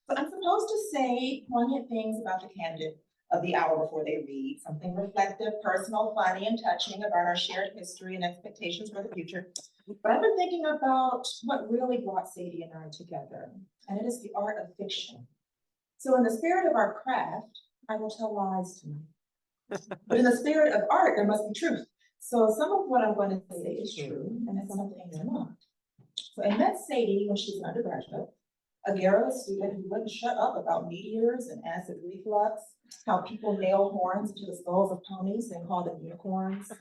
So I'm supposed to say poignant things about the candidate of the hour before they read, something reflective, personal, funny, and touching about our shared history and expectations for the future. But I've been thinking about what really brought Sadie and I together, and it is the art of fiction. So in the spirit of our craft, I will tell lies tonight. But in the spirit of art, there must be truth. So some of what I'm going to say is true, and some of the things are not. So I met Sadie when she was an undergraduate, a garrulous student who wouldn't shut up about meteors and acid reflux, how people nail horns into the skulls of ponies and call them unicorns,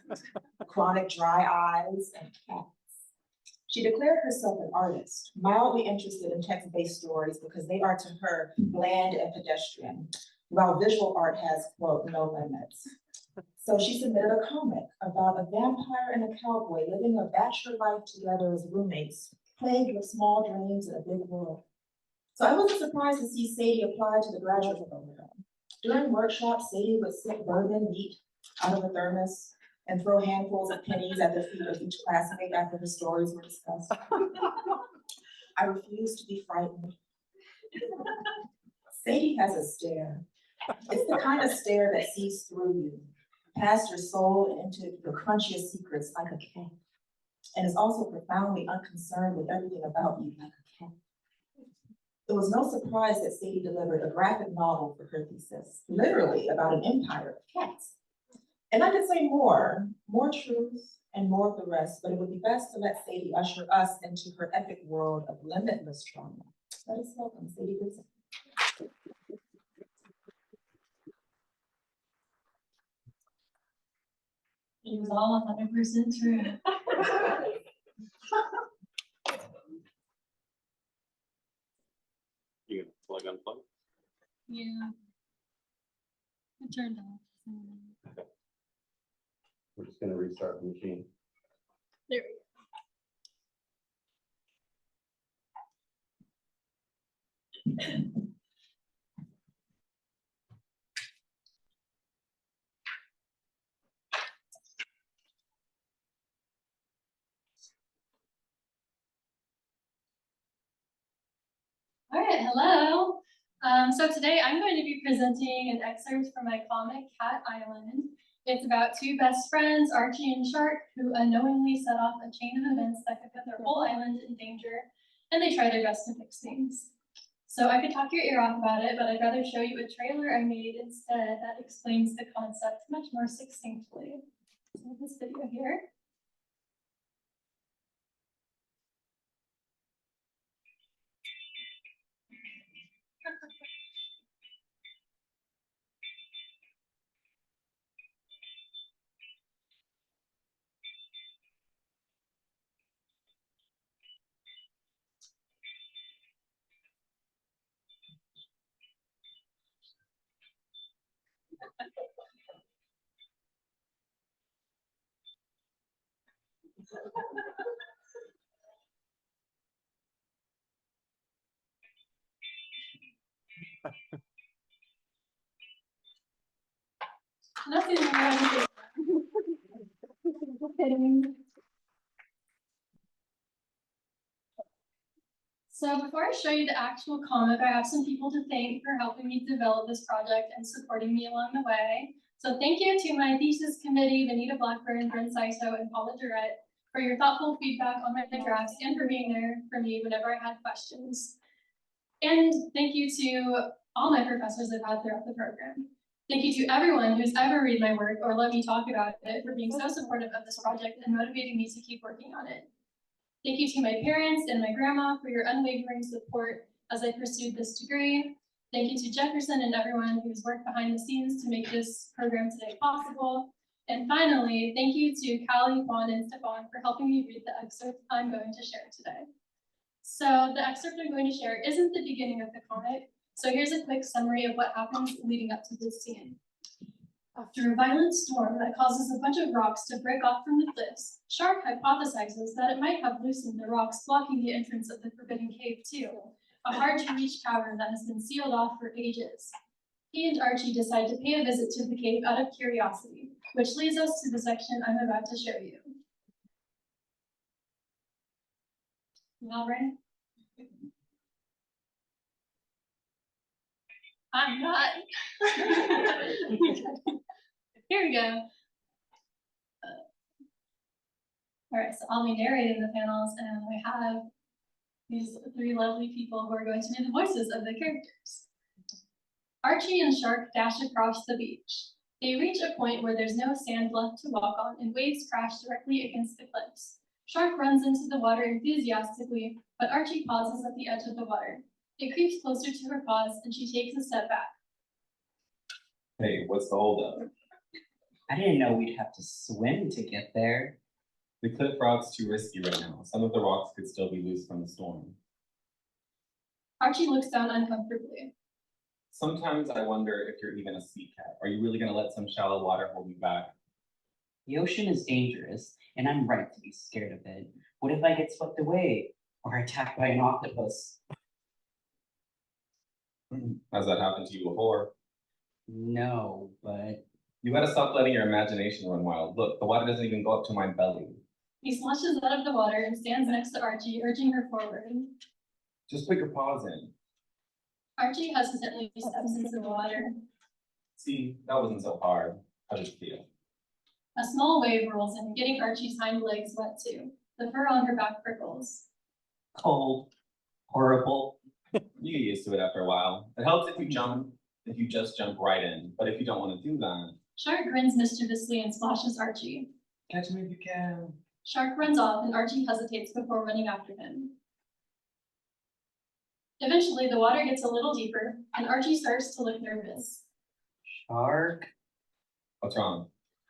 chronic dry eyes, and cats. She declared herself an artist, mildly interested in text-based stories because they are to her bland and pedestrian, while visual art has, quote, no limits. So she submitted a comic about a vampire and a cowboy living a bachelor life together as roommates, plagued with small dreams in a big world. So I wasn't surprised to see Sadie apply to the graduate program. During workshops, Sadie would sip bourbon neat out of a thermos and throw handfuls of pennies at the feet of each classmate after the stories were discussed. I refused to be frightened. Sadie has a stare. It's the kind of stare that sees through you, past your soul and into your crunchiest secrets like a cat, and is also profoundly unconcerned with everything about you like a cat. It was no surprise that Sadie delivered a graphic novel for her thesis, literally about an empire of cats. And I could say more truth and more of the rest, but it would be best to let Sadie usher us into her epic world of limitless trauma. Let us welcome Sadie Gleason. It was all 100% true. You gonna plug unplug? Yeah. It turned off. Okay. We're just gonna restart the machine. There we go. All right, hello. So today I'm going to be presenting an excerpt from my comic, Cat Island. It's about two best friends, Archie and Shark, who unknowingly set off a chain of events that could put their whole island in danger, and they try their best to fix things. So I could talk your ear off about it, but I'd rather show you a trailer I made instead that explains the concept much more succinctly. So this video here. Nothing wrong. So before I show you the actual comic, I have some people to thank for helping me develop this project and supporting me along the way. So thank you to my thesis committee, Venita Blackburn, Brent Saiso, and Paula Durrett, for your thoughtful feedback on my drafts and for being there for me whenever I had questions. And thank you to all my professors I've had throughout the program. Thank you to everyone who's ever read my work or let me talk about it for being so supportive of this project and motivating me to keep working on it. Thank you to my parents and my grandma for your unwavering support as I pursued this degree. Thank you to Jefferson and everyone who's worked behind the scenes to make this program today possible. And finally, thank you to Callie, Juan, and Stefan for helping me read the excerpt I'm going to share today. So the excerpt I'm going to share isn't the beginning of the comic, so here's a quick summary of what happens leading up to this scene. After a violent storm that causes a bunch of rocks to break off from the cliffs, Shark hypothesizes that it might have loosened the rocks blocking the entrance of the Forbidden Cave too, a hard-to-reach cavern that has been sealed off for ages. He and Archie decide to pay a visit to the cave out of curiosity, which leads us to the section I'm about to show you. You all ready? I'm not. Here we go. All right, so I'll be narrating the panels, and I have these three lovely people who are going to be the voices of the characters. Archie and Shark dash across the beach. They reach a point where there's no sand left to walk on, and waves crash directly against the cliffs. Shark runs into the water enthusiastically, but Archie pauses at the edge of the water. It creeps closer to her paws, and she takes a step back. Hey, what's the holdup? I didn't know we'd have to swim to get there. The cliff rock's too risky right now. Some of the rocks could still be loose from the storm. Archie looks down uncomfortably. Sometimes I wonder if you're even a sea cat. Are you really gonna let some shallow water hold you back? The ocean is dangerous, and I'm right to be scared of it. What if I get swept away or attacked by an octopus? Has that happened to you before? No, but You gotta stop letting your imagination run wild. Look, the water doesn't even go up to my belly. He splashes out of the water and stands next to Archie, urging her forward. Just put your paws in. Archie hesitantly steps into the water. See, that wasn't so hard. How does it feel? A small wave rolls in, getting Archie's hind legs wet too. The fur on her back prickles. cold, horrible. You get used to it after a while. It helps if you just jump right in. But if you don't want to do that, Shark grins mischievously and splashes Archie. catch me if you can. Shark runs off and Archie hesitates before running after him. Eventually, the water gets a little deeper and Archie starts to look nervous. Shark? What's wrong?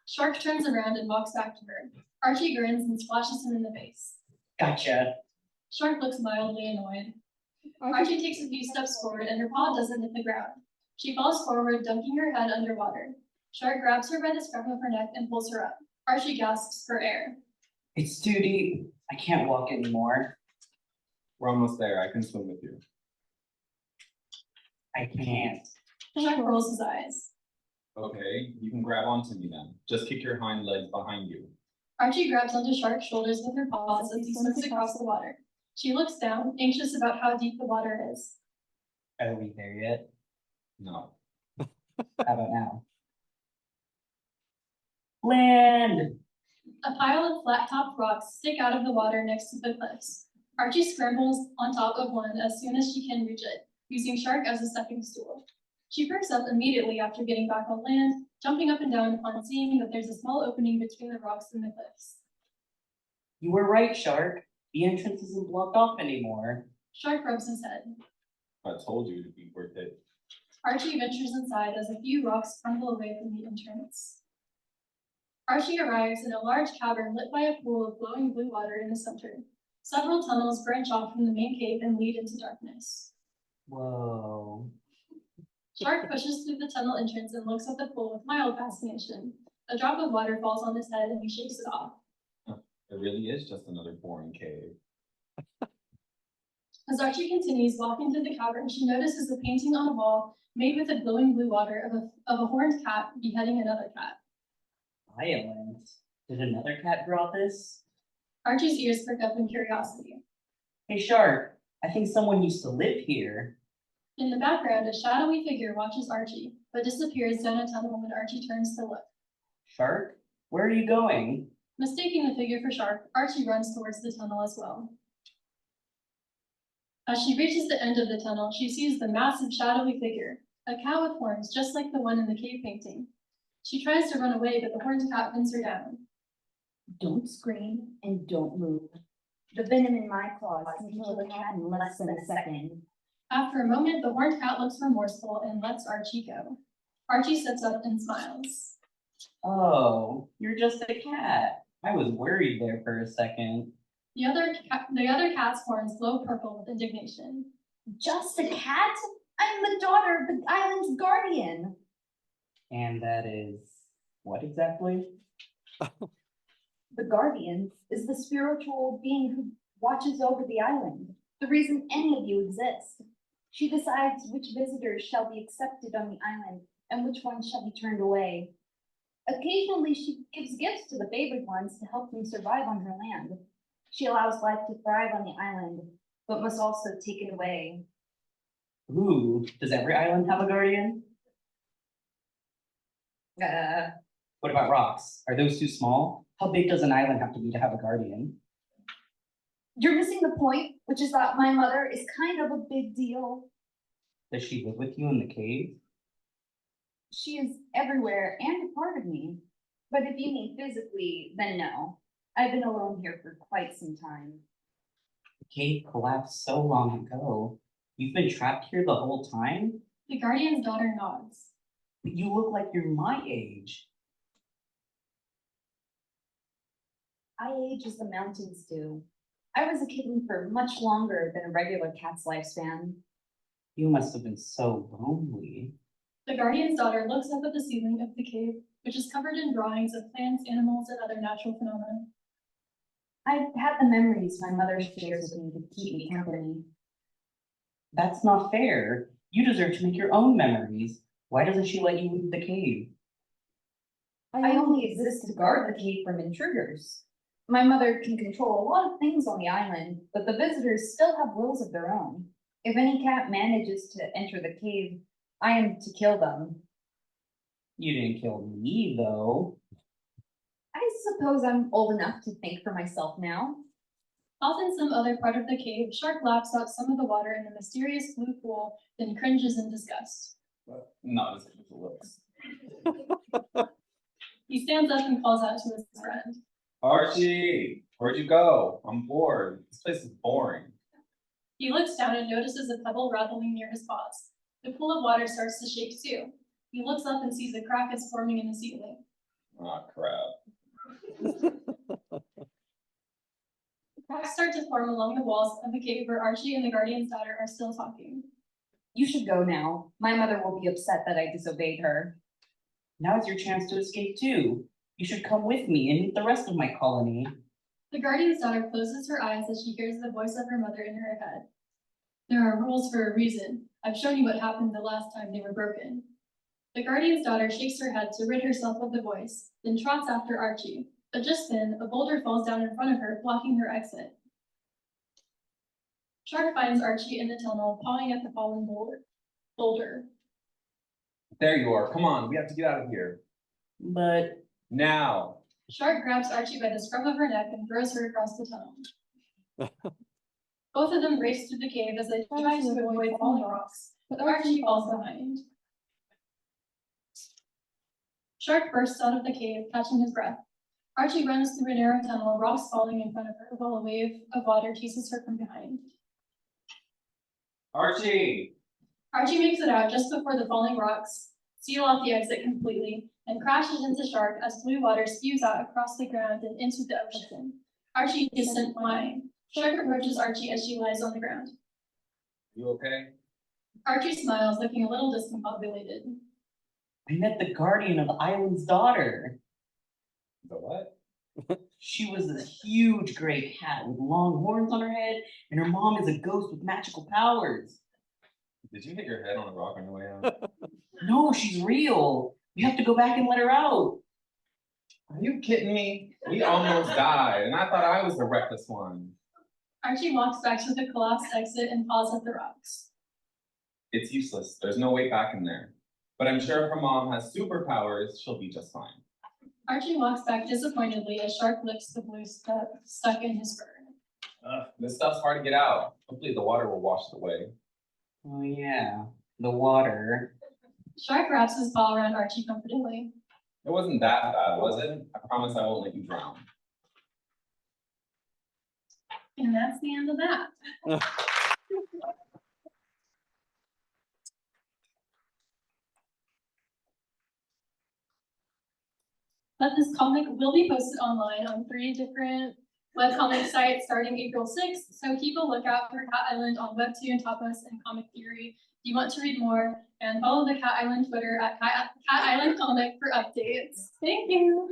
Shark turns around and walks back to her. Archie grins and splashes him in the face. Gotcha. Shark looks mildly annoyed. Archie takes a few steps forward and her paw doesn't hit the ground. She falls forward, dunking her head underwater. Shark grabs her by the scruff of her neck and pulls her up. Archie gasps for air. It's too deep. I can't walk anymore. We're almost there. I can swim with you. I can't. Shark rolls his eyes. Okay, you can grab onto me then. Just kick your hind legs behind you. Archie grabs onto Shark's shoulders with her paws as he swims across the water. She looks down, anxious about how deep the water is. Are we there yet? No. How about now? Land! A pile of flat-topped rocks stick out of the water next to the cliffs. Archie scrambles on top of one as soon as she can reach it, using Shark as a stepping stool. She perks up immediately after getting back on land, jumping up and down upon seeing that there's a small opening between the rocks and the cliffs. You were right, Shark. The entrance isn't blocked off anymore. Shark rubs his head. I told you it'd be worth it. Archie ventures inside as a few rocks crumble away from the entrance. Archie arrives in a large cavern lit by a pool of glowing blue water in the center. Several tunnels branch off from the main cave and lead into darkness. Whoa. Shark pushes through the tunnel entrance and looks at the pool with mild fascination. A drop of water falls on his head and he shakes it off. It really is just another boring cave. As Archie continues walking through the cavern, she notices a painting on a wall made with the glowing blue water of a horned cat beheading another cat. Violent. Did another cat draw this? Archie's ears perk up in curiosity. Hey, Shark. I think someone used to live here. In the background, a shadowy figure watches Archie, but disappears down a tunnel when Archie turns to look. Shark? Where are you going? Mistaking the figure for Shark, Archie runs towards the tunnel as well. As she reaches the end of the tunnel, she sees the massive shadowy figure, a cat with horns just like the one in the cave painting. She tries to run away, but the horned cat pins her down. Don't scream and don't move. The venom in my claws can kill a cat in less than a second. After a moment, the horned cat looks remorseful and lets Archie go. Archie sits up and smiles. Oh, you're just a cat. I was worried there for a second. The other cat's horns glow purple with indignation. Just a cat? I'm the daughter of the island's guardian. And that is what exactly? The guardian is the spiritual being who watches over the island, the reason any of you exist. She decides which visitors shall be accepted on the island and which ones shall be turned away. Occasionally, she gives gifts to the favored ones to help them survive on her land. She allows life to thrive on the island, but must also take it away. Ooh, does every island have a guardian? What about rocks? Are those too small? How big does an island have to be to have a guardian? You're missing the point, which is that my mother is kind of a big deal. Does she live with you in the cave? She is everywhere and a part of me. But if you mean physically, then no. I've been alone here for quite some time. The cave collapsed so long ago. You've been trapped here the whole time? The guardian's daughter nods. But you look like you're my age. I age as the mountains do. I was a kitten for much longer than a regular cat's lifespan. You must have been so lonely. The guardian's daughter looks up at the ceiling of the cave, which is covered in drawings of plants, animals, and other natural phenomena. I've had the memories my mother shares with me to keep me company. That's not fair. You deserve to make your own memories. Why doesn't she let you leave the cave? I only exist to guard the cave from intruders. My mother can control a lot of things on the island, but the visitors still have wills of their own. If any cat manages to enter the cave, I am to kill them. You didn't kill me, though. I suppose I'm old enough to think for myself now. Off in some other part of the cave, Shark laps out some of the water in the mysterious blue pool, then cringes in disgust. Not as good as it looks. He stands up and calls out to his friend. Archie, where'd you go? I'm bored. This place is boring. He looks down and notices a pebble rattling near his paws. The pool of water starts to shake too. He looks up and sees a crack is forming in the ceiling. Ah, crap. Cracks start to form along the walls of the cave where Archie and the guardian's daughter are still talking. You should go now. My mother will be upset that I disobeyed her. Now's your chance to escape too. You should come with me and meet the rest of my colony. The guardian's daughter closes her eyes as she hears the voice of her mother in her head. There are rules for a reason. I've shown you what happened the last time they were broken. The guardian's daughter shakes her head to rid herself of the voice, then trots after Archie. But just then, a boulder falls down in front of her, blocking her exit. Shark finds Archie in the tunnel, pawing at the fallen boulder. There you are. Come on, we have to get out of here. But Now. Shark grabs Archie by the scruff of her neck and throws her across the tunnel. Both of them race through the cave as they try to avoid falling rocks, but Archie falls behind. Shark bursts out of the cave, catching his breath. Archie runs through a narrow tunnel, rocks falling in front of her, while a wave of water chases her from behind. Archie! Archie makes it out just before the falling rocks seal off the exit completely and crashes into Shark as blue water spews out across the ground and into the ocean. Archie is sent flying. Shark approaches Archie as she lies on the ground. You okay? Archie smiles, looking a little discombobulated. I met the guardian of the island's daughter. The what? She was this huge gray cat with long horns on her head, and her mom is a ghost with magical powers. Did you hit your head on a rock on your way out? No, she's real. We have to go back and let her out. Are you kidding me? We almost died, and I thought I was the reckless one. Archie walks back to the collapsed exit and paws at the rocks. It's useless. There's no way back in there. But I'm sure if her mom has superpowers, she'll be just fine. Archie walks back disappointedly as Shark licks the blue stuck in his fur. This stuff's hard to get out. Hopefully the water will wash it away. Oh yeah, the water. Shark wraps his paw around Archie comfortingly. It wasn't that bad, was it? I promise I won't let you drown. And that's the end of that. But this comic will be posted online on 3 different webcomic sites starting April 6th, so keep a lookout for Cat Island on Webtoon, Tapas, and Comic Theory if you want to read more, and follow the Cat Island Twitter at Cat Island Comic for updates. Thank you!